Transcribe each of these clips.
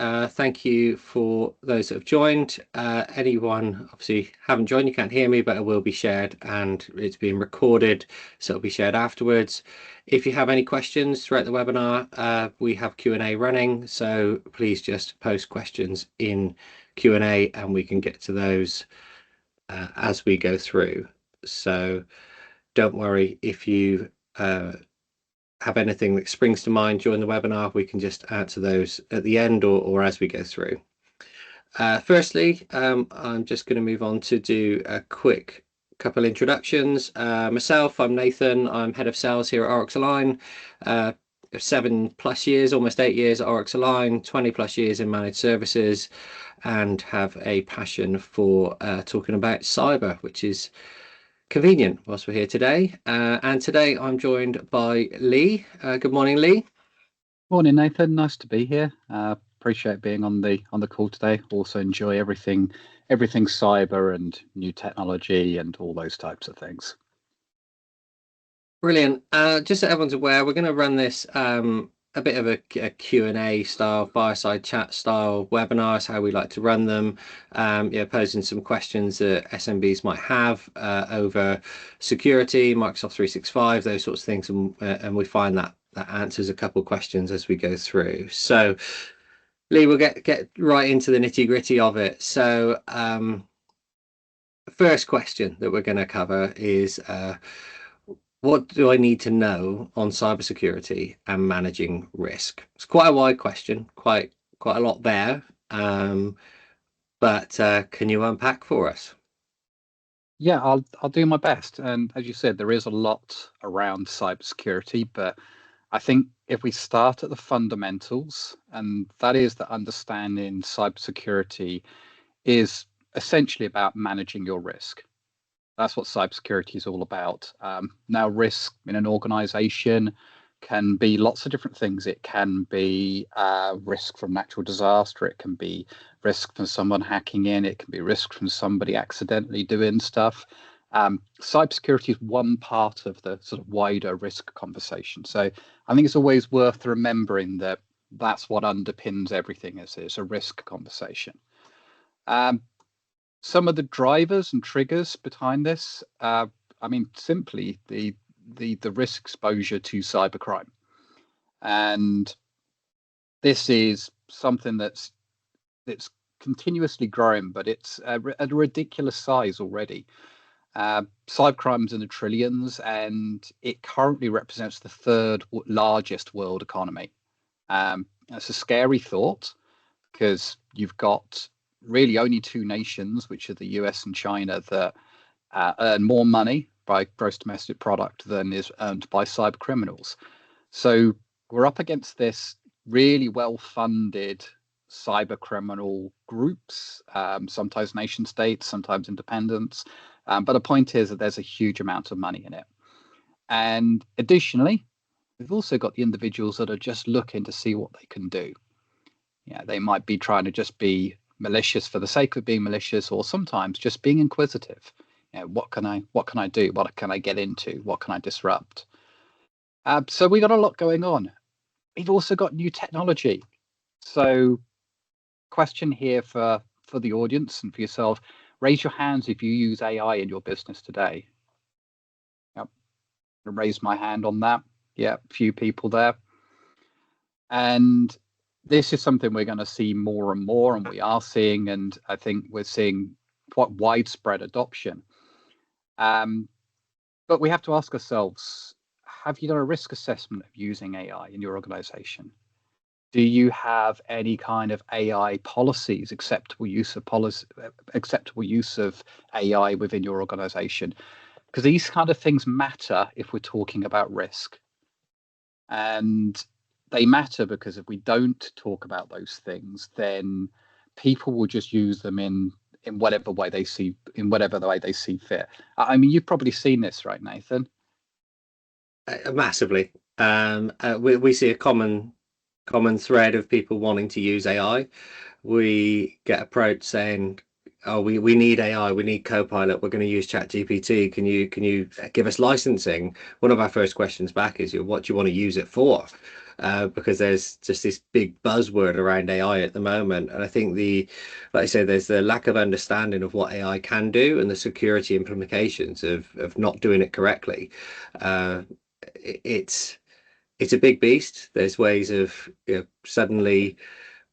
Thank you for those that have joined. Anyone obviously haven't joined, you can't hear me, but it will be shared and it's being recorded, so it'll be shared afterwards. If you have any questions throughout the webinar, we have Q&A running, so please just post questions in Q&A and we can get to those as we go through. So don't worry if you have anything that springs to mind during the webinar, we can just answer those at the end or as we go through. Firstly, I'm just going to move on to do a quick couple introductions. Myself, I'm Nathan. I'm head of sales here at OryxAlign. 7+ years, almost 8 years at OryxAlign, 20+ years in managed services, and have a passion for talking about cyber, which is convenient whilst we're here today. And today I'm joined by Lee. Good morning, Lee. Morning, Nathan. Nice to be here. Appreciate being on the call today. Also enjoy everything cyber and new technology and all those types of things. Brilliant. Just so everyone's aware, we're going to run this a bit of a Q&A style, fireside chat style webinars, how we like to run them, posing some questions that SMBs might have over security, Microsoft 365, those sorts of things, and we find that answers a couple of questions as we go through. So Lee, we'll get right into the nitty-gritty of it. So first question that we're going to cover is what do I need to know on cybersecurity and managing risk? It's quite a wide question, quite a lot there, but can you unpack for us? Yeah, I'll do my best. And as you said, there is a lot around cybersecurity, but I think if we start at the fundamentals, and that is that understanding cybersecurity is essentially about managing your risk. That's what cybersecurity is all about. Now, risk in an organization can be lots of different things. It can be risk from natural disaster. It can be risk from someone hacking in. It can be risk from somebody accidentally doing stuff. Cybersecurity is one part of the sort of wider risk conversation. So I think it's always worth remembering that that's what underpins everything. It's a risk conversation. Some of the drivers and triggers behind this, simply the risk exposure to cybercrime. And this is something that's continuously growing, but it's at a ridiculous size already. Cybercrime's in the trillions, and it currently represents the third largest world economy. That's a scary thought because you've got really only two nations, which are the US and China, that earn more money by gross domestic product than is earned by cyber criminals. So we're up against this really well-funded cyber criminal groups, sometimes nation states, sometimes independents. But the point is that there's a huge amount of money in it. And additionally, we've also got the individuals that are just looking to see what they can do. Yeah, they might be trying to just be malicious for the sake of being malicious, or sometimes just being inquisitive. What can I do? What can I get into? What can I disrupt? So we got a lot going on. We've also got new technology. So question here for the audience and for yourself, raise your hands if you use AI in your business today. Yep. Raise my hand on that. Yeah, a few people there. And this is something we're going to see more and more, and we are seeing, and I think we're seeing quite widespread adoption. But we have to ask ourselves, have you done a risk assessment of using AI in your organization? Do you have any kind of AI policies, acceptable use of AI within your organization? Because these kind of things matter if we're talking about risk. And they matter because if we don't talk about those things, then people will just use them in whatever way they see fit. I mean, you've probably seen this, right, Nathan? Massively. We see a common thread of people wanting to use AI. We get approached saying, oh, we need AI, we need Copilot, we're going to use ChatGPT. Can you give us licensing? One of our first questions back is, what do you want to use it for? Because there's just this big buzzword around AI at the moment, and I think like I said, there's the lack of understanding of what AI can do and the security implications of not doing it correctly. Uh, it's it's a big beast. There's ways of, suddenly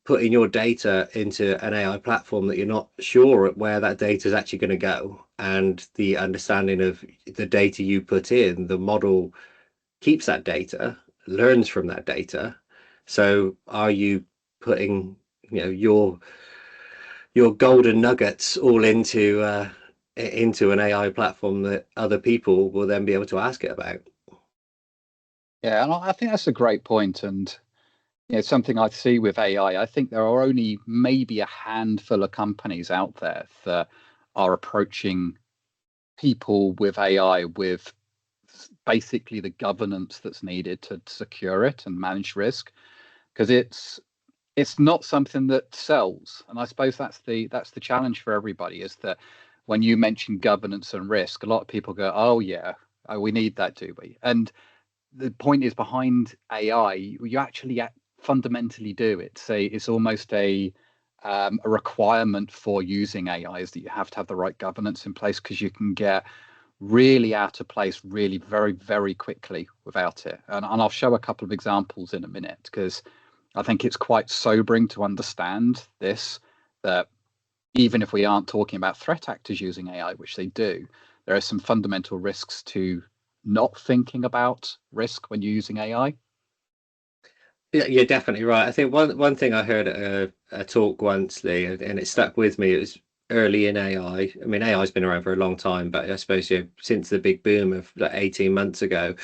putting your data into an AI platform that you're not sure where that data is actually going to go, and the understanding of the data you put in, the model keeps that data, learns from that data. So are you putting, your golden nuggets all into an AI platform that other people will then be able to ask it about? Yeah, and I think that's a great point, and something I see with AI. I think there are only maybe a handful of companies out there that are approaching people with AI with basically the governance that's needed to secure it and manage risk, because it's not something that sells. And I suppose that's the challenge for everybody, is that when you mention governance and risk, a lot of people go, oh yeah, oh, we need that, do we? And the point is, behind AI, you actually fundamentally do. It's almost a requirement for using AI, is that you have to have the right governance in place, because you can get really out of place really very, very quickly without it. And I'll show a couple of examples in a minute, because I think it's quite sobering to understand this, that even if we aren't talking about threat actors using AI, which they do, there are some fundamental risks to not thinking about risk when you're using AI. Yeah, you're definitely right. I think one thing I heard at a talk once, Lee, and it stuck with me. It was early in AI. I mean, AI has been around for a long time, but I suppose, since the big boom of like 18 months ago,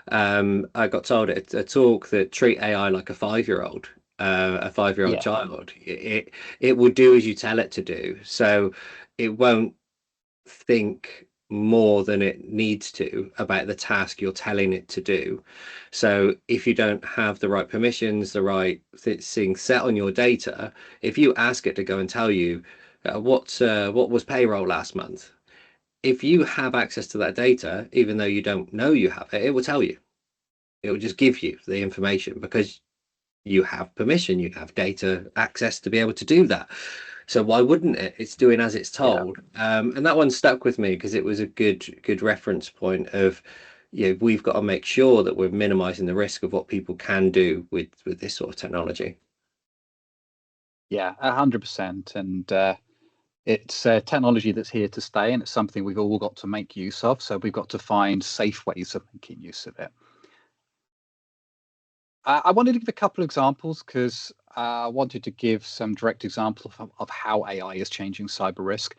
I got told at a talk that treat AI like a 5-year-old Yeah, child. It will do as you tell it to do. So it won't think more than it needs to about the task you're telling it to do. So if you don't have the right permissions, the right thing set on your data, if you ask it to go and tell you, what was payroll last month, if you have access to that data, even though you don't know you have it, it will tell you. It will just give you the information because you have permission, you have data access to be able to do that. So why wouldn't it? It's doing as it's yeah, told. And that one stuck with me because it was a good reference point of, we've got to make sure that we're minimizing the risk of what people can do with this sort of technology. yeah, 100%. And it's technology that's here to stay, and it's something we've all got to make use of. So we've got to find safe ways of making use of it. I wanted to give a couple of examples, because I wanted to give some direct examples of how AI is changing cyber risk.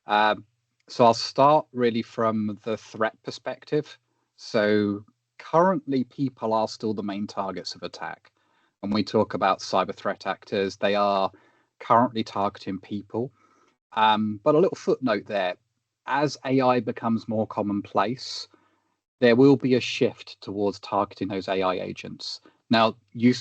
Um, so I'll start really from the threat perspective. So currently, people are still the main targets of attack. When we talk about cyber threat actors, they are currently targeting people. But a little footnote there: as AI becomes more commonplace, there will be a shift towards targeting those AI agents. Now, you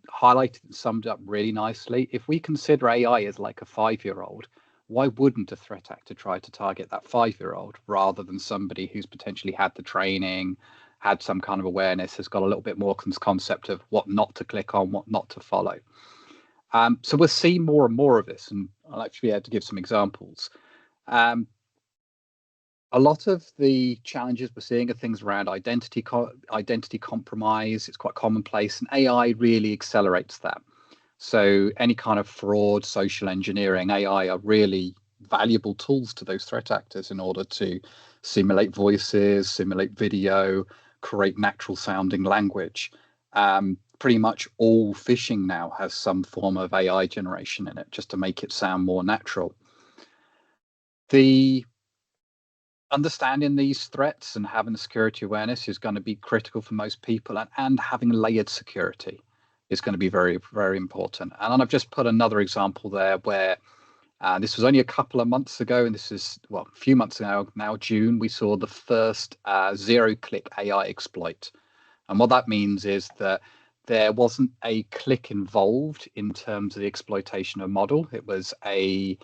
highlighted and summed up really nicely. If we consider AI as like a 5-year-old, why wouldn't a threat actor try to target that 5-year-old rather than somebody who's potentially had the training, had some kind of awareness, has got a little bit more concept of what not to click on, what not to follow? So we'll see more and more of this, and I'll actually be able to give some examples. Um, a lot of the challenges we're seeing are things around identity compromise. It's quite commonplace, and AI really accelerates that. So any kind of fraud, social engineering, AI are really valuable tools to those threat actors in order to simulate voices, simulate video, create natural sounding language. Pretty much all phishing now has some form of AI generation in it, just to make it sound more natural. The understanding these threats and having the security awareness is going to be critical for most people, and having layered security is going to be very, very important. And then I've just put another example there where this was only a couple of months ago, and this is, well, a few months ago now, June, we saw the first zero-click AI exploit. And what that means is that there wasn't a click involved in terms of the exploitation of model. It was a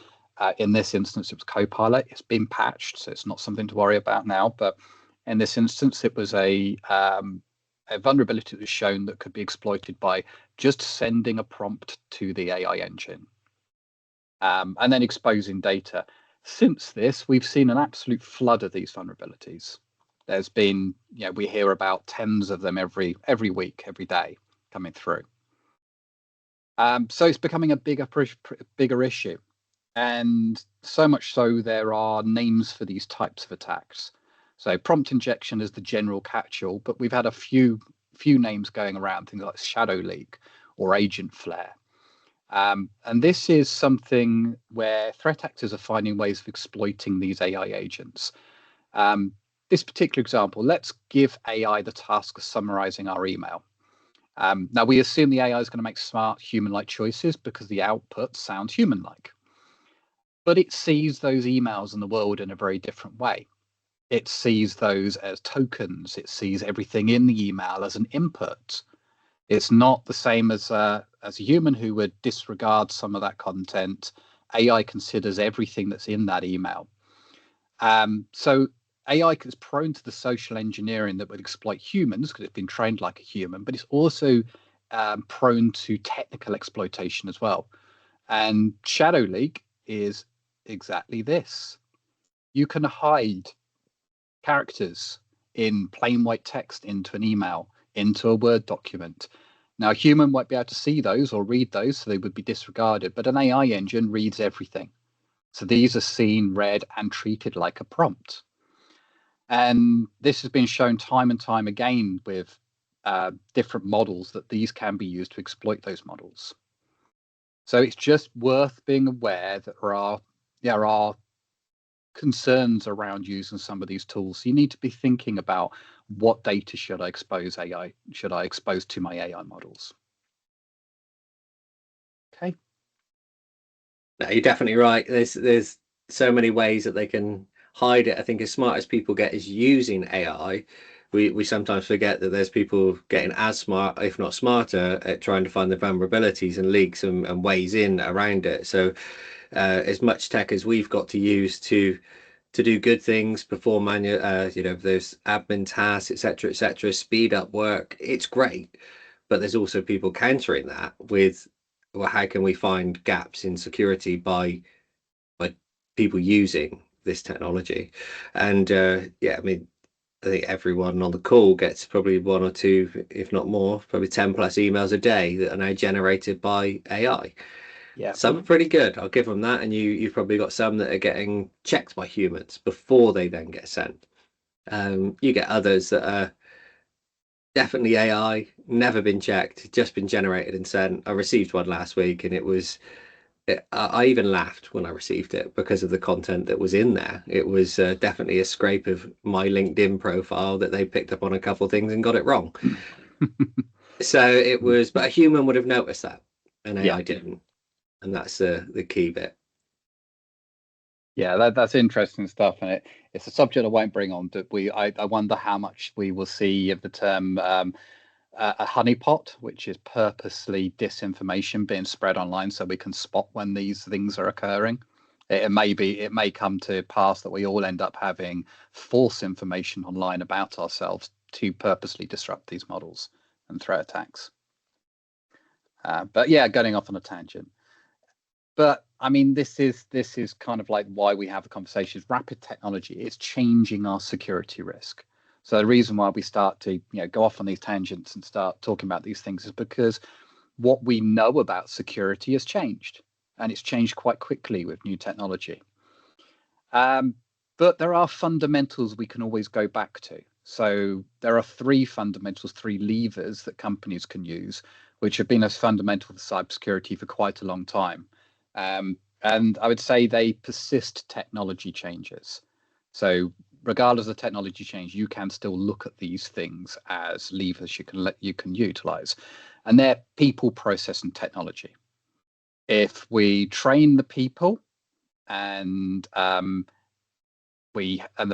In this instance, it was Copilot. It's been patched, so it's not something to worry about now. But in this instance, it was a vulnerability that was shown that could be exploited by just sending a prompt to the AI engine and then exposing data. Since this, we've seen an absolute flood of these vulnerabilities. There's been, we hear about tens of them every week, every day coming through. So it's becoming a bigger issue. And so much so, there are names for these types of attacks. So prompt injection is the general catch-all, but we've had a few names going around, things like shadow leak or agent flare. And this is something where threat actors are finding ways of exploiting these AI agents. This particular example, let's give AI the task of summarizing our email. Now, we assume the AI is going to make smart human-like choices because the output sounds human-like. But it sees those emails in the world in a very different way. It sees those as tokens. It sees everything in the email as an input. It's not the same as a human who would disregard some of that content. AI considers everything that's in that email. So AI is prone to the social engineering that would exploit humans because it's been trained like a human, but it's also prone to technical exploitation as well. And shadow leak is exactly this. You can hide characters in plain white text into an email, into a Word document. Now, a human won't be able to see those or read those, so they would be disregarded, but an AI engine reads everything. So these are seen, read, and treated like a prompt. And this has been shown time and time again with different models that these can be used to exploit those models. So it's just worth being aware that there are concerns around using some of these tools. You need to be thinking about what data should I expose to my AI models. Okay. No, you're definitely right. There's so many ways that they can hide it. I think as smart as people get is using AI, we sometimes forget that there's people getting as smart, if not smarter, at trying to find the vulnerabilities and leaks and ways in around it. So as much tech as we've got to use to do good things, perform manual, those admin tasks, etc., speed up work, it's great. But there's also people countering that with, well, how can we find gaps in security by people using this technology? And I mean, I think everyone on the call gets probably one or two, if not more, probably 10 plus emails a day that are now generated by AI. Yeah. Some are pretty good, I'll give them that. And you've probably got some that are getting checked by humans before they then get sent. You get others that are definitely AI, never been checked, just been generated and sent. I received one last week, and I even laughed when I received it because of the content that was in there. It was definitely a scrape of my LinkedIn profile that they picked up on a couple of things and got it wrong. So it was, but a human would have noticed that, and AI didn't, and that's the key bit. Yeah, that's interesting stuff, and it's a subject I won't bring on. But I wonder how much we will see of the term a honeypot, which is purposely disinformation being spread online, so we can spot when these things are occurring. It may come to pass that we all end up having false information online about ourselves to purposely disrupt these models and threat attacks. But yeah, going off on a tangent. But I mean, this is kind of like why we have the conversation. Rapid technology is changing our security risk. So the reason why we start to go off on these tangents and start talking about these things is because what we know about security has changed, and it's changed quite quickly with new technology. But there are fundamentals we can always go back to. So there are three fundamentals, three levers that companies can use, which have been as fundamental for cybersecurity for quite a long time. And I would say they persist technology changes. So regardless of technology change, you can still look at these things as levers you can utilize. And they're people, process, and technology. If we train the people and the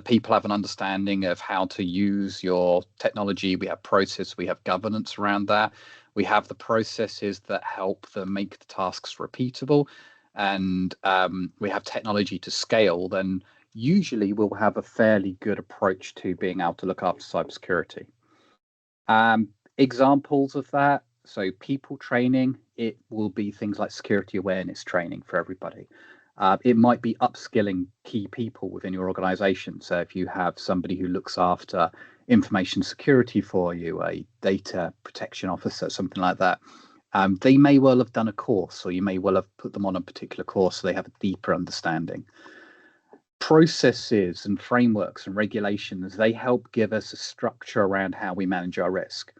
people have an understanding of how to use your technology, we have process, we have governance around that, we have the processes that help them make the tasks repeatable, and we have technology to scale, then usually we'll have a fairly good approach to being able to look after cybersecurity. Examples of that, so people training, it will be things like security awareness training for everybody. It might be upskilling key people within your organization. So if you have somebody who looks after information security for you, a data protection officer, something like that, they may well have done a course, or you may well have put them on a particular course so they have a deeper understanding. Processes and frameworks and regulations, they help give us a structure around how we manage our risk.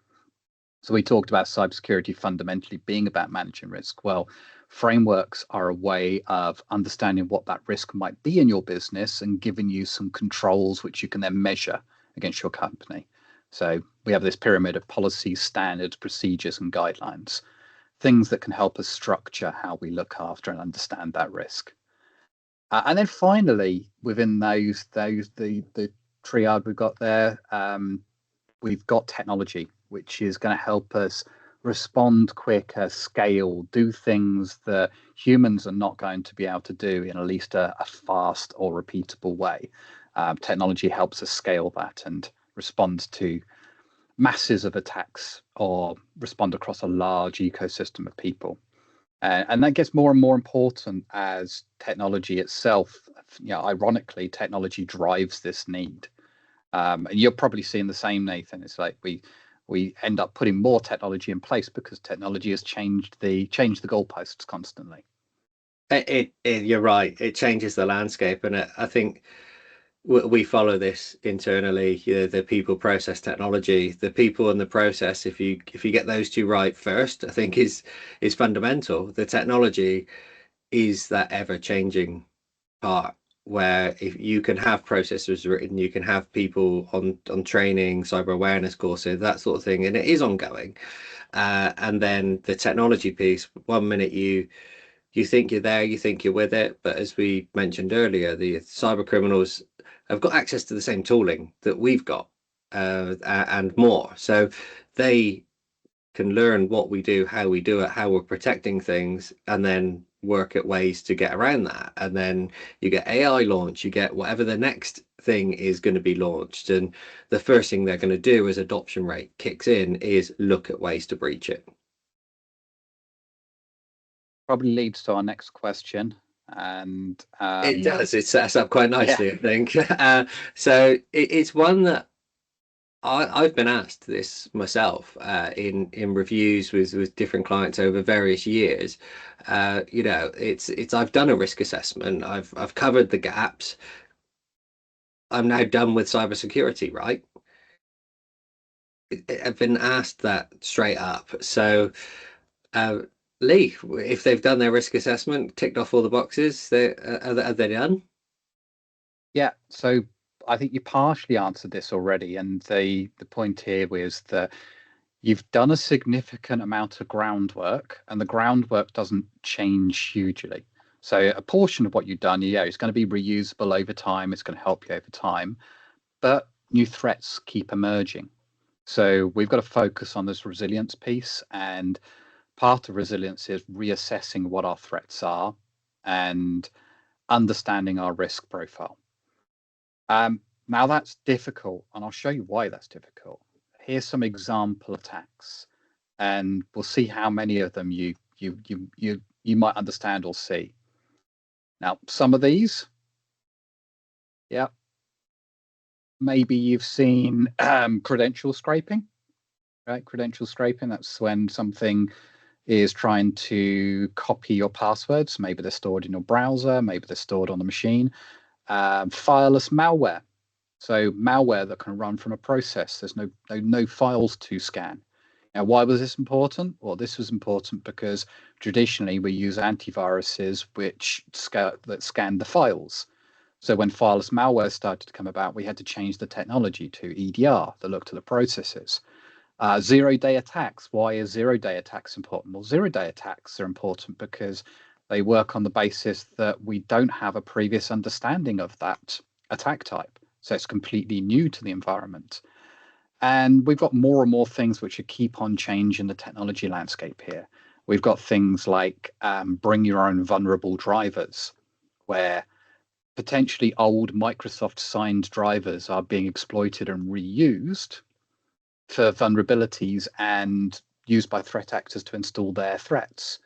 So we talked about cybersecurity fundamentally being about managing risk. Well, frameworks are a way of understanding what that risk might be in your business and giving you some controls which you can then measure against your company. So we have this pyramid of policies, standards, procedures, and guidelines, things that can help us structure how we look after and understand that risk. And then finally, within the triad we've got there, we've got technology, which is going to help us respond quicker, scale, do things that humans are not going to be able to do in at least a fast or repeatable way. Technology helps us scale that and respond to masses of attacks or respond across a large ecosystem of people. And that gets more and more important as technology itself, ironically, technology drives this need. And you're probably seeing the same, Nathan. It's like we end up putting more technology in place because technology has changed the goalposts constantly. You're right. It changes the landscape, and I think we follow this internally. The people, process, technology. The people and the process. If you get those two right first, I think is fundamental. The technology is that ever changing part where if you can have processes written, you can have people on training, cyber awareness courses, that sort of thing, and it is ongoing. And then the technology piece, one minute you think you're there, you think you're with it, but as we mentioned earlier, the cyber criminals have got access to the same tooling that we've got, and more. So they can learn what we do, how we do it, how we're protecting things, and then work at ways to get around that. And then you get AI launch, you get whatever the next thing is going to be launched, and the first thing they're going to do as adoption rate kicks in is look at ways to breach it. Probably leads to our next question. And it does. It sets up quite nicely, yeah. I think. So it's one that I've been asked this myself in reviews with different clients over various years. It's I've done a risk assessment. I've covered the gaps. I'm now done with cybersecurity, right? I've been asked that straight up. So, Lee, if they've done their risk assessment, ticked off all the boxes, are they done? Yeah. So I think you partially answered this already, and the point here was that you've done a significant amount of groundwork, and the groundwork doesn't change hugely. So a portion of what you've done, it's going to be reusable over time. It's going to help you over time, but new threats keep emerging. So we've got to focus on this resilience piece, and part of resilience is reassessing what our threats are and understanding our risk profile. Now that's difficult, and I'll show you why that's difficult. Here's some example attacks, and we'll see how many of them you might understand or see. Now, some of these, maybe you've seen credential scraping, right? Credential scraping, that's when something is trying to copy your passwords. Maybe they're stored in your browser, maybe they're stored on the machine. Fileless malware. So malware that can run from a process. There's no files to scan. Now, why was this important? Well, this was important because traditionally we use antiviruses that scan the files. So when fileless malware started to come about, we had to change the technology to EDR that looked at the processes. Zero-day attacks. Why is zero-day attacks important? Well, zero-day attacks are important because they work on the basis that we don't have a previous understanding of that attack type. So it's completely new to the environment. And we've got more and more things which keep on changing the technology landscape here. We've got things like bring your own vulnerable drivers, where potentially old Microsoft signed drivers are being exploited and reused for vulnerabilities and used by threat actors to install their threats.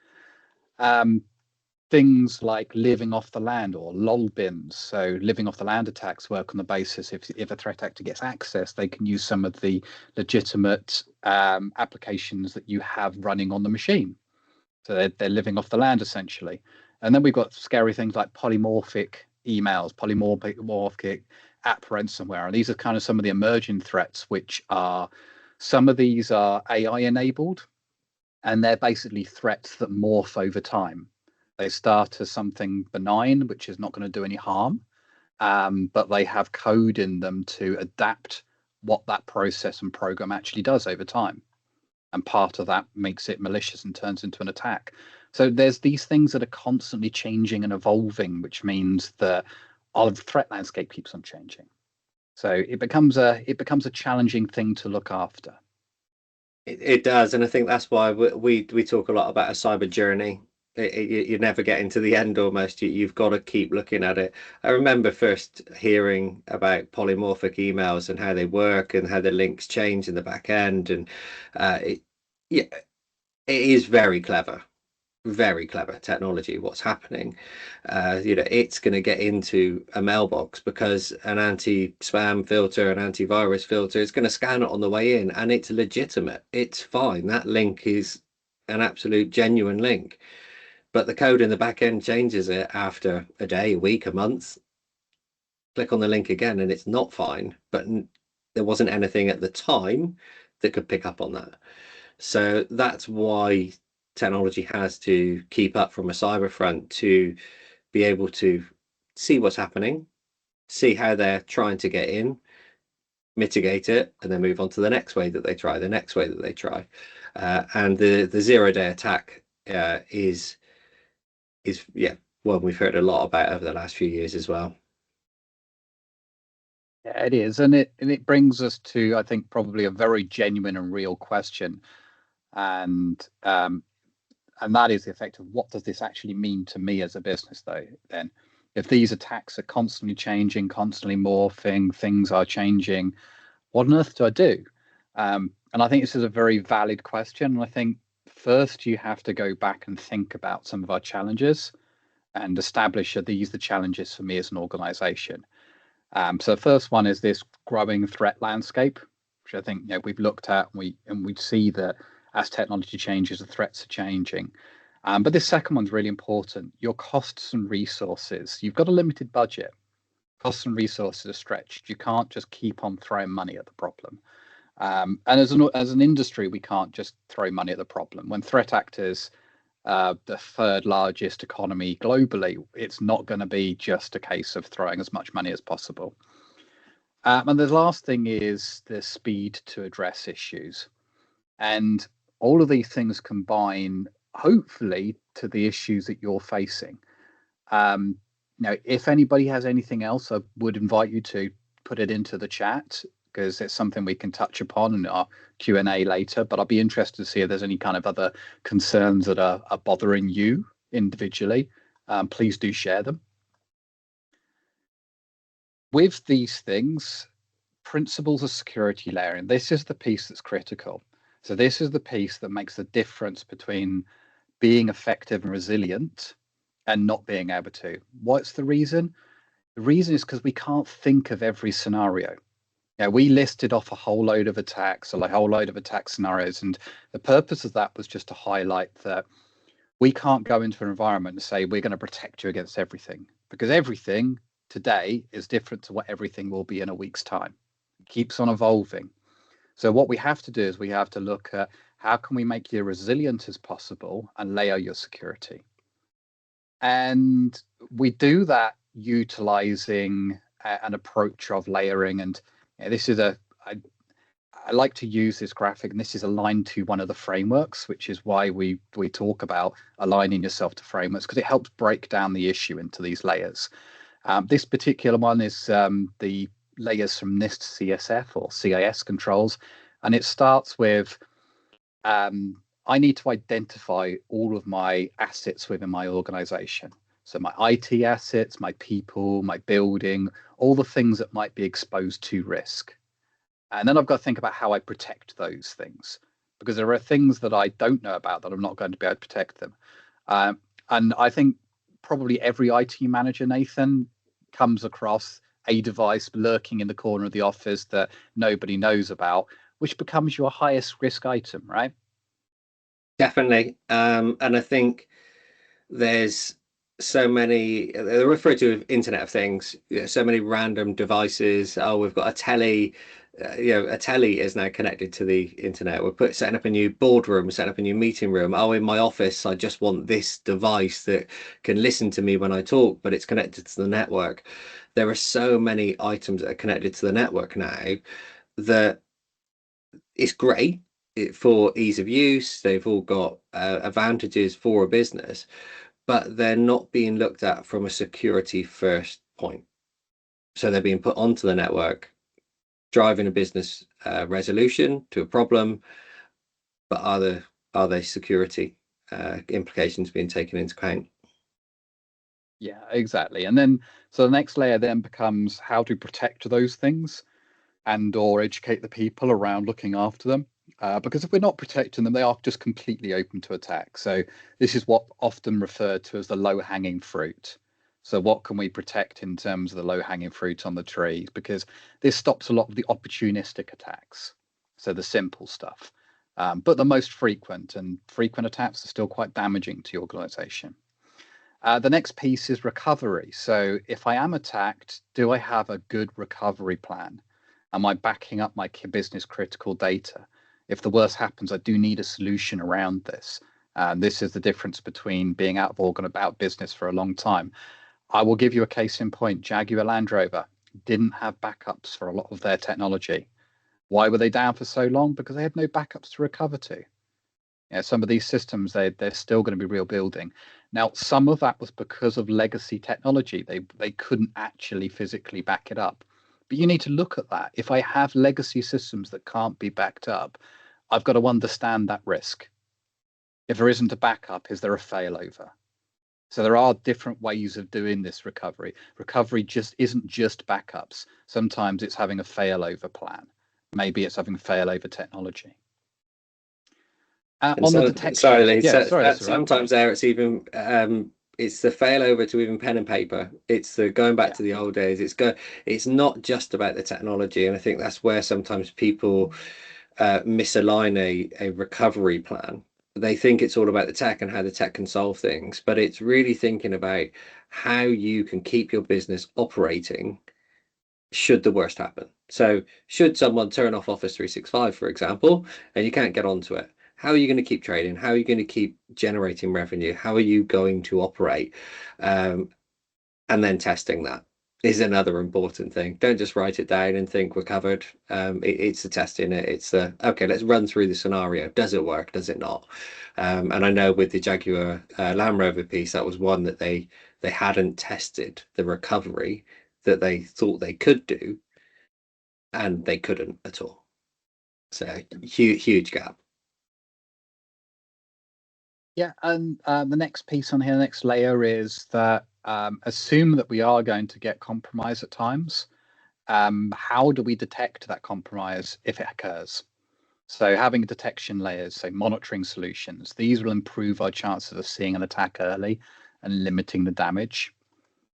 Things like living off the land or lol bins. So living off the land attacks work on the basis if a threat actor gets access, they can use some of the legitimate applications that you have running on the machine. So they're living off the land essentially. And then we've got scary things like polymorphic emails, polymorphic app ransomware. And these are kind of some of the emerging threats, which are, some of these are AI enabled, and they're basically threats that morph over time. They start as something benign, which is not going to do any harm, but they have code in them to adapt what that process and program actually does over time. And part of that makes it malicious and turns into an attack. So there's these things that are constantly changing and evolving, which means that our threat landscape keeps on changing. So it becomes a challenging thing to look after. It does, and I think that's why we talk a lot about a cyber journey. You're never getting to the end almost. You've got to keep looking at it. I remember first hearing about polymorphic emails and how they work and how the links change in the back end, and yeah, it is very clever technology. What's happening, it's going to get into a mailbox because an anti-spam filter, an antivirus filter is going to scan it on the way in, and it's legitimate, it's fine, that link is an absolute genuine link, but the code in the back end changes it after a day, a week, a month. Click on the link again and it's not fine, but there wasn't anything at the time that could pick up on that. So that's why technology has to keep up from a cyber front, to be able to see what's happening, see how they're trying to get in, mitigate it, and then move on to the next way that they try, the next way that they try. And the 0-day attack is one we've heard a lot about over the last few years as well. Yeah, it is, and it brings us to, I think, probably a very genuine and real question, and that is the effect of, what does this actually mean to me as a business, though? Then, if these attacks are constantly changing, constantly morphing, things are changing, what on earth do I do? And I think this is a very valid question. And I think first you have to go back and think about some of our challenges and establish, are these the challenges for me as an organization? So the first one is this growing threat landscape, which I think we've looked at, and we see that as technology changes, the threats are changing. But this second one's really important. Your costs and resources. You've got a limited budget. Costs and resources are stretched. You can't just keep on throwing money at the problem. And as an industry, we can't just throw money at the problem. When threat actors, the third largest economy globally, it's not going to be just a case of throwing as much money as possible. And the last thing is the speed to address issues. And all of these things combine, hopefully, to the issues that you're facing. If anybody has anything else, I would invite you to put it into the chat, because it's something we can touch upon in our Q&A later. But I'll be interested to see if there's any kind of other concerns that are bothering you individually. Please do share them. With these things, principles of security layering, this is the piece that's critical. So this is the piece that makes the difference between being effective and resilient and not being able to. What's the reason? The reason is because we can't think of every scenario. We listed off a whole load of attacks, or a whole load of attack scenarios, and the purpose of that was just to highlight that we can't go into an environment and say we're going to protect you against everything, because everything today is different to what everything will be in a week's time. It keeps on evolving. So what we have to do is we have to look at how can we make you resilient as possible and layer your security. And we do that utilizing an approach of layering. And this is I like to use this graphic, and this is aligned to one of the frameworks, which is why we talk about aligning yourself to frameworks, because it helps break down the issue into these layers. This particular one is the layers from NIST CSF or CIS controls, and it starts with I need to identify all of my assets within my organization. So my IT assets, my people, my building, all the things that might be exposed to risk. And then I've got to think about how I protect those things, because there are things that I don't know about that I'm not going to be able to protect them. And I think probably every IT manager, Nathan, comes across a device lurking in the corner of the office that nobody knows about, which becomes your highest risk item, right? Definitely. And I think there's so many, they refer to Internet of Things, so many random devices. Oh, we've got a telly, a telly is now connected to the internet. We're setting up a new boardroom, setting up a new meeting room. Oh, in my office, I just want this device that can listen to me when I talk, but it's connected to the network. There are so many items that are connected to the network now that it's great for ease of use. They've all got advantages for a business, but they're not being looked at from a security first point. So they're being put onto the network, driving a business resolution to a problem, but are they security implications being taken into account? Yeah, exactly. And then, so the next layer then becomes how to protect those things and or educate the people around looking after them. Because if we're not protecting them, they are just completely open to attack. So this is what often referred to as the low-hanging fruit. So what can we protect in terms of the low-hanging fruit on the tree? Because this stops a lot of the opportunistic attacks. So the simple stuff. But the most frequent attacks are still quite damaging to your organization. The next piece is recovery. So if I am attacked, do I have a good recovery plan? Am I backing up my business critical data? If the worst happens, I do need a solution around this. This is the difference between being out of org and about business for a long time. I will give you a case in point. Jaguar Land Rover didn't have backups for a lot of their technology. Why were they down for so long? Because they had no backups to recover to. Some of these systems, they're still going to be real building. Now, some of that was because of legacy technology. They couldn't actually physically back it up. But you need to look at that. If I have legacy systems that can't be backed up, I've got to understand that risk. If there isn't a backup, is there a failover? So there are different ways of doing this recovery. Recovery just isn't just backups. Sometimes it's having a failover plan. Maybe it's having failover technology. And On the so, detection, sorry, Lee, yeah, sorry, that's all right. sometimes there it's even it's the failover to even pen and paper. It's the going back Yeah, to the old days. It's not just about the technology, and I think that's where sometimes people misalign a recovery plan. They think it's all about the tech and how the tech can solve things, but it's really thinking about how you can keep your business operating should the worst happen. So, should someone turn off Office 365, for example, and you can't get onto it, how are you going to keep trading? How are you going to keep generating revenue? How are you going to operate? And then testing that is another important thing. Don't just write it down and think we're covered. It's the testing it. It's the okay. Let's run through the scenario. Does it work? Does it not? And I know with the Jaguar Land Rover piece, that was one that they hadn't tested the recovery that they thought they could do, and they couldn't at all. So huge gap. yeah, and the next piece on here, the next layer is that assume that we are going to get compromise at times. How do we detect that compromise if it occurs? So having detection layers, so monitoring solutions, these will improve our chances of seeing an attack early and limiting the damage.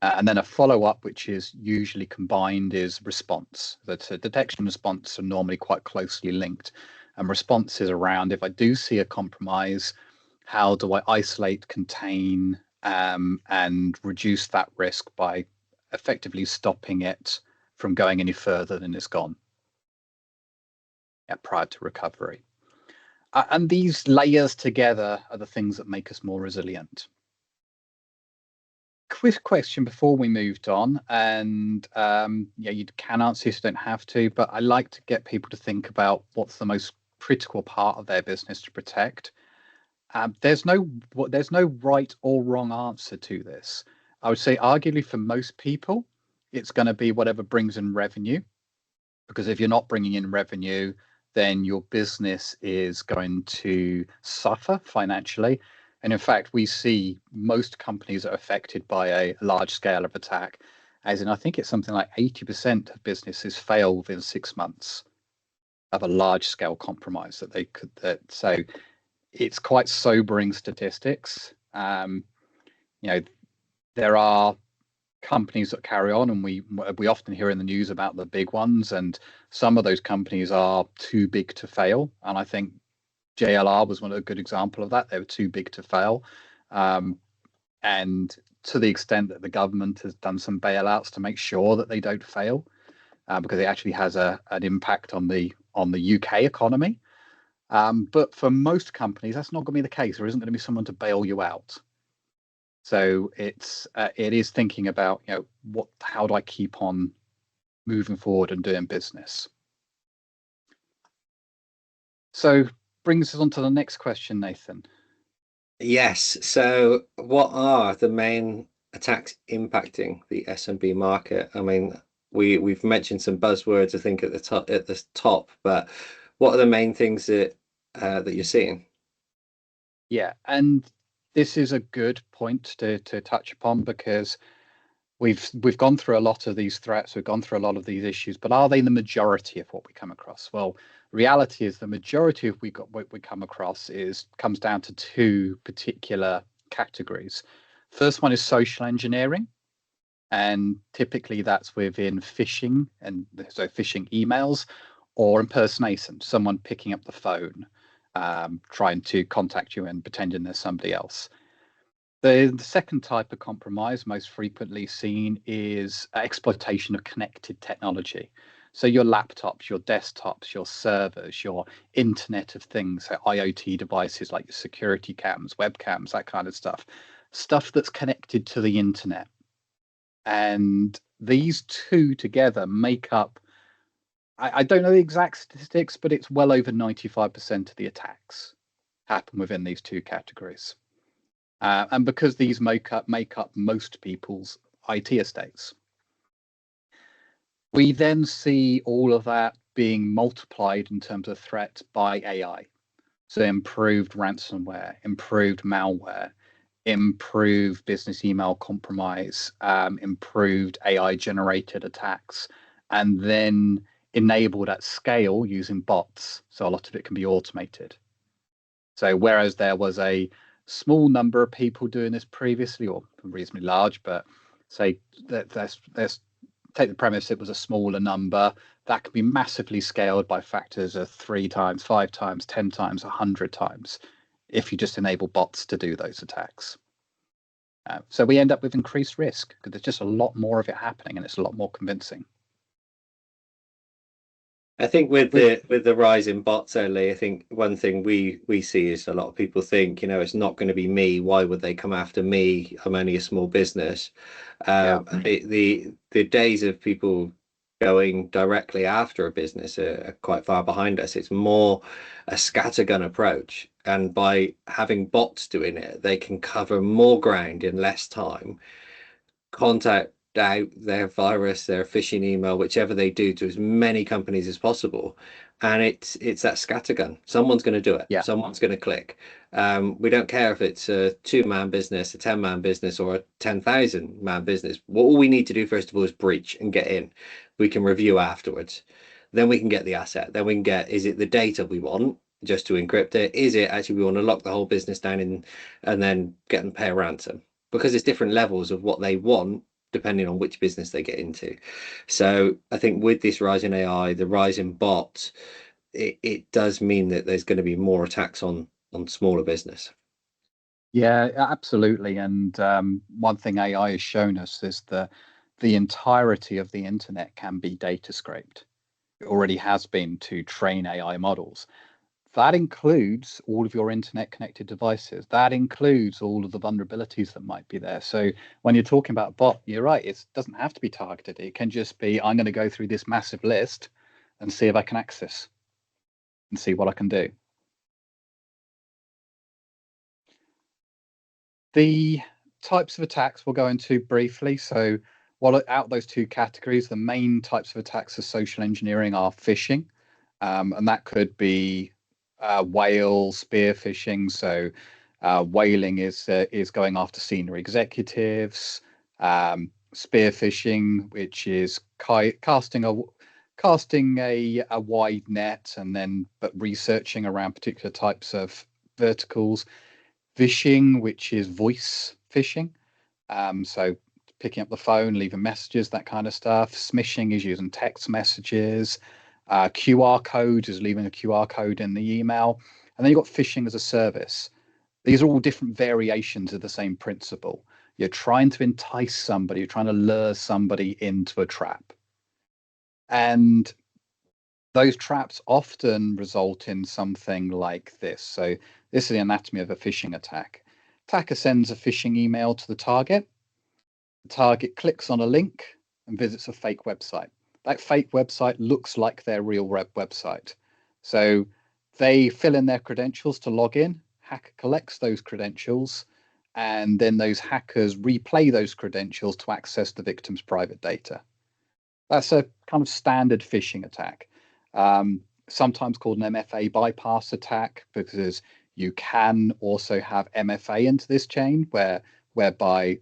And then a follow-up, which is usually combined, is response. That detection and response are normally quite closely linked. And response is around, if I do see a compromise, how do I isolate, contain, and reduce that risk by effectively stopping it from going any further than it's gone prior to recovery. And these layers together are the things that make us more resilient. Quick question before we moved on, and yeah, you can answer this, you don't have to, but I like to get people to think about what's the most critical part of their business to protect. There's no right or wrong answer to this. I would say arguably for most people, it's going to be whatever brings in revenue, because if you're not bringing in revenue, then your business is going to suffer financially. And in fact, we see most companies are affected by a large scale of attack, as in I think it's something like 80% of businesses fail within 6 months of a large scale compromise that they could. So it's quite sobering statistics. There are companies that carry on, and we often hear in the news about the big ones, and some of those companies are too big to fail. And I think JLR was a good example of that. They were too big to fail. And to the extent that the government has done some bailouts to make sure that they don't fail, because it actually has an impact on the UK economy. But for most companies, that's not going to be the case. There isn't going to be someone to bail you out. So it is thinking about, how do I keep on moving forward and doing business? So brings us on to the next question, Nathan. Yes. So what are the main attacks impacting the SMB market? I mean, we've mentioned some buzzwords, I think, at the top, but what are the main things that you're seeing? Yeah, and this is a good point to touch upon, because we've gone through a lot of these threats, we've gone through a lot of these issues, but are they the majority of what we come across? Well, reality is the majority of what we come across comes down to two particular categories. First one is social engineering, and typically that's within phishing, and so phishing emails or impersonation, someone picking up the phone, trying to contact you and pretending there's somebody else. The second type of compromise most frequently seen is exploitation of connected technology. So your laptops, your desktops, your servers, your Internet of Things, so IoT devices like your security cams, webcams, that kind of stuff that's connected to the internet. And these two together make up, I don't know the exact statistics, but it's well over 95% of the attacks happen within these two categories. And because these make up most people's IT estates, we then see all of that being multiplied in terms of threat by AI. So improved ransomware, improved malware, improved business email compromise, improved AI generated attacks, and then enabled at scale using bots. So a lot of it can be automated. So whereas there was a small number of people doing this previously, or reasonably large, but say let's take the premise it was a smaller number, that can be massively scaled by factors of 3 times, 5 times, 10 times, 100 times if you just enable bots to do those attacks. So we end up with increased risk because there's just a lot more of it happening, and it's a lot more convincing. I think with the rise in bots only, I think one thing we see is a lot of people think, it's not going to be me. Why would they come after me? I'm only a small business. The days of people going directly after a business are quite far behind us. It's more a scattergun approach, and by having bots doing it, they can cover more ground in less time, contact out their virus, their phishing email, whichever they do, to as many companies as possible. And it's that scattergun. Someone's going to do it. Yeah. Someone's going to click. We don't care if it's a 2-man business, a 10-man business, or a 10,000-man business. All we need to do first of all is breach and get in. We can review afterwards. Then we can get the asset. Then we can get, is it the data we want just to encrypt it? Is it actually we want to lock the whole business down and then get them to pay a ransom? Because there's different levels of what they want depending on which business they get into. So I think with this rise in AI, the rise in bots, it does mean that there's going to be more attacks on smaller business. Yeah, absolutely. And one thing AI has shown us is the entirety of the internet can be data scraped. It already has been to train AI models. That includes all of your internet connected devices. That includes all of the vulnerabilities that might be there. So when you're talking about bot, you're right. It doesn't have to be targeted. It can just be, I'm going to go through this massive list and see if I can access and see what I can do. The types of attacks we'll go into briefly. So out of those two categories, the main types of attacks of social engineering are phishing. And that could be whale spear phishing. So whaling is going after senior executives. Spear phishing, which is casting a wide net and then but researching around particular types of verticals. Phishing, which is voice phishing. So picking up the phone, leaving messages, that kind of stuff. Smishing is using text messages. QR code is leaving a QR code in the email. And then you've got phishing as a service. These are all different variations of the same principle. You're trying to entice somebody, you're trying to lure somebody into a trap. And those traps often result in something like this. So this is the anatomy of a phishing attack. Attacker sends a phishing email to the target. The target clicks on a link and visits a fake website. That fake website looks like their real website. So they fill in their credentials to log in. Hacker collects those credentials, and then those hackers replay those credentials to access the victim's private data. That's a kind of standard phishing attack, sometimes called an MFA bypass attack, because you can also have MFA into this chain, whereby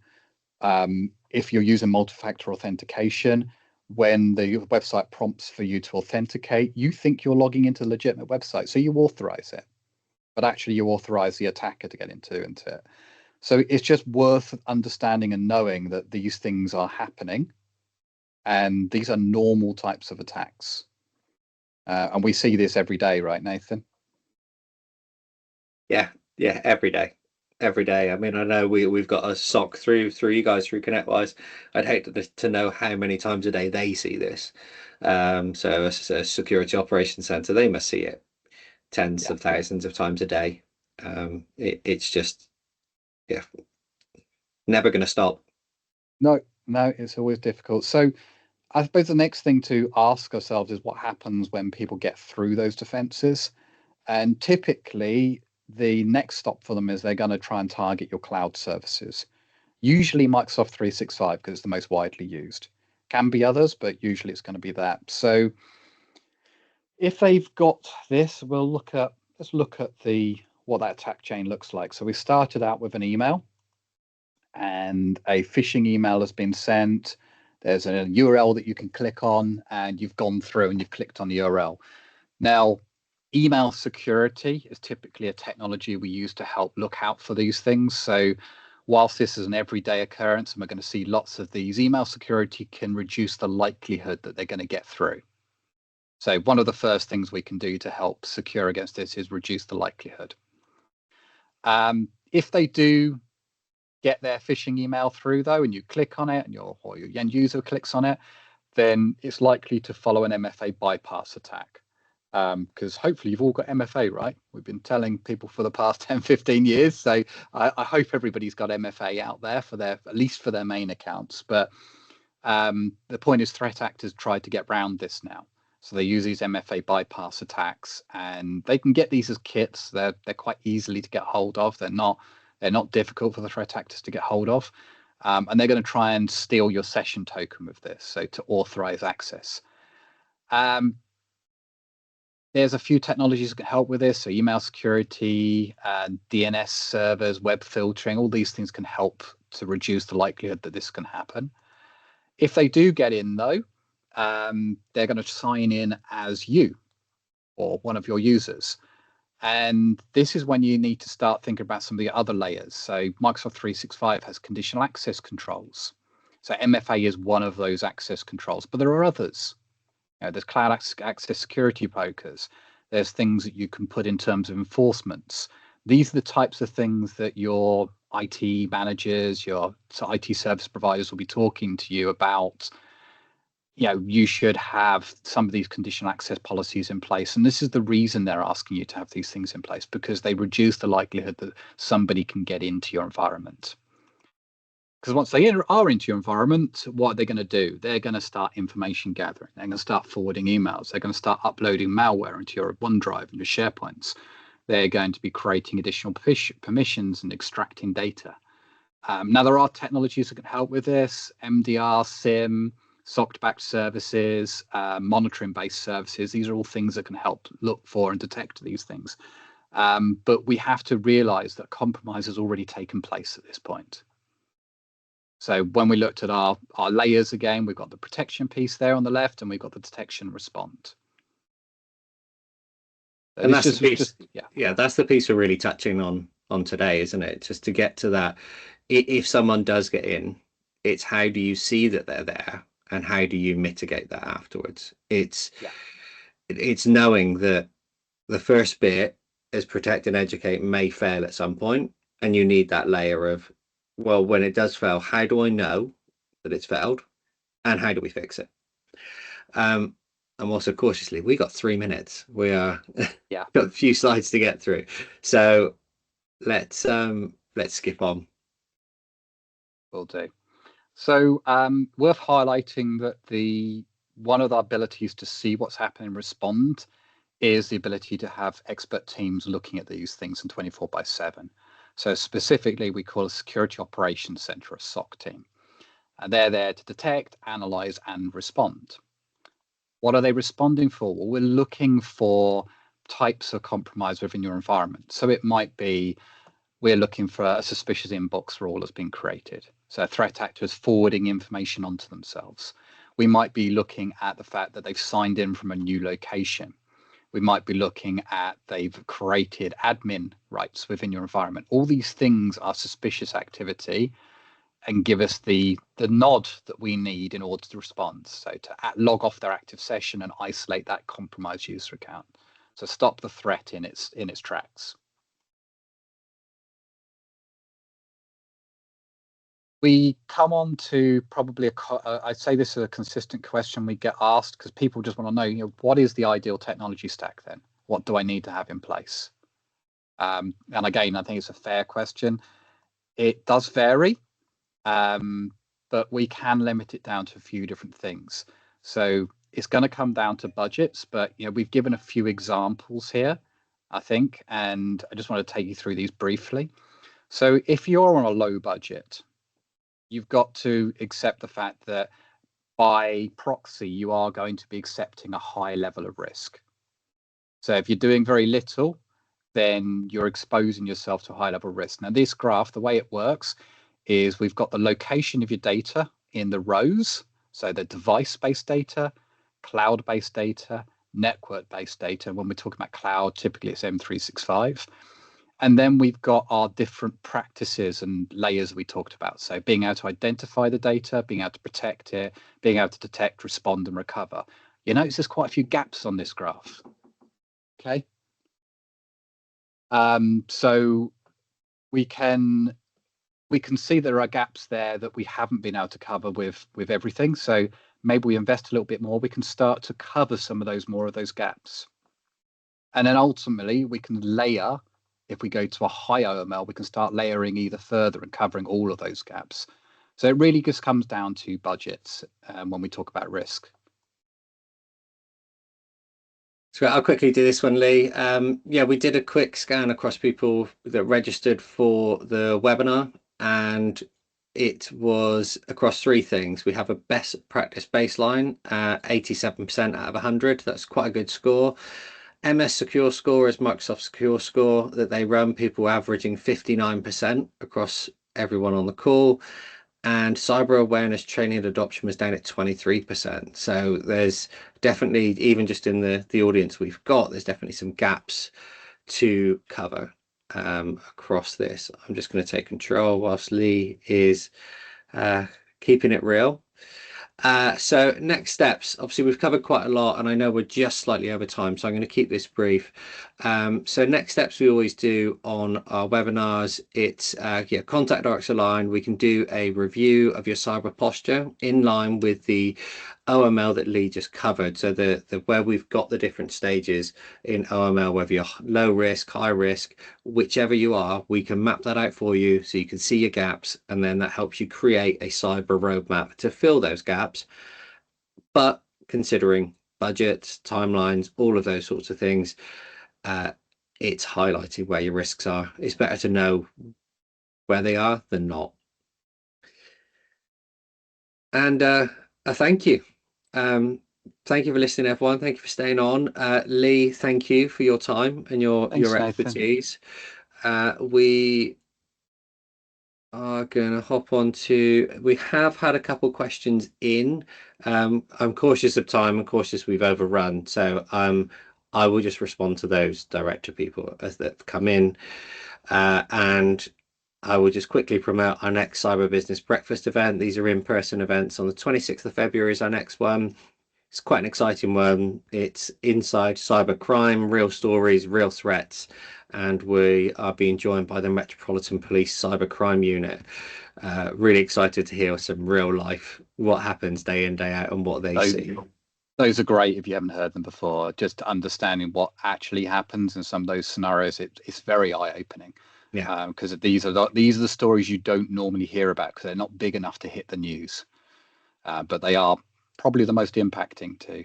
if you're using multi-factor authentication, when the website prompts for you to authenticate, you think you're logging into a legitimate website, so you authorize it, but actually you authorize the attacker to get into it. So it's just worth understanding and knowing that these things are happening, and these are normal types of attacks. And we see this every day, right, Nathan? Yeah, every day. Every day. I mean, I know we've got a SOC through you guys through ConnectWise. I'd hate to know how many times a day they see this. So as a security operations center, they must see it tens of thousands of times a day. It's just, yeah, never going to stop. No, it's always difficult. So I suppose the next thing to ask ourselves is what happens when people get through those defenses. And typically, the next stop for them is they're going to try and target your cloud services. Usually Microsoft 365, because it's the most widely used. Can be others, but usually it's going to be that. So if they've got this, let's look at what that attack chain looks like. So we started out with an email, and a phishing email has been sent. There's a URL that you can click on, and you've gone through and you've clicked on the URL. Now, email security is typically a technology we use to help look out for these things. So whilst this is an everyday occurrence and we're going to see lots of these, email security can reduce the likelihood that they're going to get through. So one of the first things we can do to help secure against this is reduce the likelihood. If they do get their phishing email through, though, and you click on it, and your end user clicks on it, then it's likely to follow an MFA bypass attack. Because hopefully you've all got MFA, right? We've been telling people for the past 10, 15 years. So I hope everybody's got MFA out there at least for their main accounts. But the point is threat actors try to get around this now. So they use these MFA bypass attacks, and they can get these as kits. They're quite easily to get hold of. They're not difficult for the threat actors to get hold of. And they're going to try and steal your session token with this, so to authorize access. There's a few technologies that can help with this. So email security, DNS servers, web filtering, all these things can help to reduce the likelihood that this can happen. If they do get in, though, they're going to sign in as you or one of your users. And this is when you need to start thinking about some of the other layers. So Microsoft 365 has conditional access controls. So MFA is one of those access controls, but there are others. There's cloud access security brokers. There's things that you can put in terms of enforcements. These are the types of things that your IT managers, your IT service providers will be talking to you about. You should have some of these conditional access policies in place. And this is the reason they're asking you to have these things in place, because they reduce the likelihood that somebody can get into your environment. Because once they are into your environment, what are they going to do? They're going to start information gathering. They're going to start forwarding emails. They're going to start uploading malware into your OneDrive and your SharePoints. They're going to be creating additional permissions and extracting data. Now, there are technologies that can help with this. MDR, SIM, SOC-backed services, monitoring-based services. These are all things that can help look for and detect these things. But we have to realize that compromise has already taken place at this point. So when we looked at our layers again, we've got the protection piece there on the left, and we've got the detection respond. So and that's the piece. Yeah, that's the piece we're really touching on today, isn't it? Just to get to that, if someone does get in, it's how do you see that they're there, and how do you mitigate that afterwards? It's knowing that the first bit is protect and educate may fail at some point, and you need that layer of, well, when it does fail, how do I know that it's failed, and how do we fix it? I'm also cautiously, we got 3 minutes. We are got a few slides to get through, so let's skip on. Will do. So worth highlighting that one of the abilities to see what's happening and respond is the ability to have expert teams looking at these things in 24/7. So specifically, we call a security operations center a SOC team, and they're there to detect, analyze, and respond. What are they responding for? Well, we're looking for types of compromise within your environment. So it might be we're looking for a suspicious inbox rule that's been created. So a threat actor is forwarding information onto themselves. We might be looking at the fact that they've signed in from a new location. We might be looking at they've created admin rights within your environment. All these things are suspicious activity and give us the nod that we need in order to respond. So to log off their active session and isolate that compromised user account. So stop the threat in its tracks. We come on to probably I'd say this is a consistent question we get asked because people just want to know, what is the ideal technology stack then? What do I need to have in place? And again, I think it's a fair question. It does vary, but we can limit it down to a few different things. So it's going to come down to budgets, but we've given a few examples here, I think, and I just want to take you through these briefly. So if you're on a low budget, you've got to accept the fact that by proxy, you are going to be accepting a high level of risk. So if you're doing very little, then you're exposing yourself to a high level of risk. Now, this graph, the way it works is we've got the location of your data in the rows. So the device-based data, cloud-based data, network-based data. When we're talking about cloud, typically it's M365. And then we've got our different practices and layers we talked about. So being able to identify the data, being able to protect it, being able to detect, respond, and recover. You notice there's quite a few gaps on this graph. Okay. So we can see there are gaps there that we haven't been able to cover with everything. So maybe we invest a little bit more. We can start to cover some of those gaps. And then ultimately we can layer. If we go to a high OML, we can start layering either further and covering all of those gaps. So it really just comes down to budgets when we talk about risk. So I'll quickly do this one, Lee. Yeah, we did a quick scan across people that registered for the webinar, and it was across 3 things. We have a best practice baseline, 87% out of 100. That's quite a good score. MS Secure Score is Microsoft Secure Score that they run, people averaging 59% across everyone on the call, and cyber awareness training and adoption was down at 23%. So there's definitely, even just in the audience we've got, there's definitely some gaps to cover across this. I'm just going to take control whilst Lee is keeping it real. So next steps, obviously we've covered quite a lot and I know we're just slightly over time, so I'm going to keep this brief. So next steps we always do on our webinars, it's contact OryxAlign. We can do a review of your cyber posture in line with the OML that Lee just covered. So the where we've got the different stages in OML, whether you're low risk, high risk, whichever you are, we can map that out for you so you can see your gaps, and then that helps you create a cyber roadmap to fill those gaps. But considering budgets, timelines, all of those sorts of things, it's highlighting where your risks are. It's better to know where they are than not. And thank you. Thank you for listening, everyone. Thank you for staying on. Lee, thank you for your time and your Thanks, expertise. We are going to hop on to, we have had a couple questions in. I'm cautious of time and cautious we've overrun, so I will just respond to those direct to people as they've come in, and I will just quickly promote our next Cyber Business Breakfast event. These are in-person events. On the 26th of February is our next one. It's quite an exciting one. It's inside cyber crime, real stories, real threats, and we are being joined by the Metropolitan Police Cyber Crime Unit. Really excited to hear some real life, what happens day in, day out, and what they see. Those are great if you haven't heard them before. Just understanding what actually happens in some of those scenarios, it's very eye-opening. Yeah, because these are the stories you don't normally hear about because they're not big enough to hit the news, but they are probably the most impacting to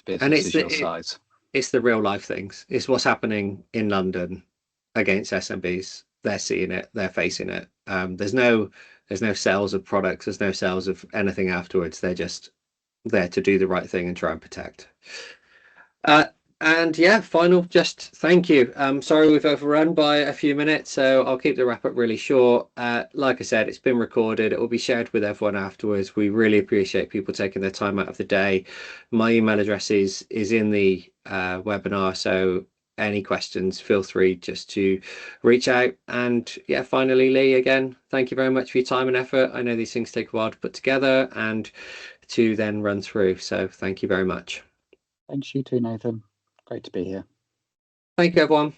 businesses your size. It's the real life things. It's what's happening in London against SMBs. They're seeing it. They're facing it. There's no sales of products. There's no sales of anything afterwards. They're just there to do the right thing and try and protect. And yeah, final, just thank you. Sorry we've overrun by a few minutes, so I'll keep the wrap up really short. Like I said, it's been recorded. It will be shared with everyone afterwards. We really appreciate people taking their time out of the day. My email address is in the webinar, so any questions, feel free just to reach out. And yeah, finally, Lee, again, thank you very much for your time and effort. I know these things take a while to put together and to then run through, so thank you very much. Thanks, you too, Nathan. Great to be here. Thank you, everyone.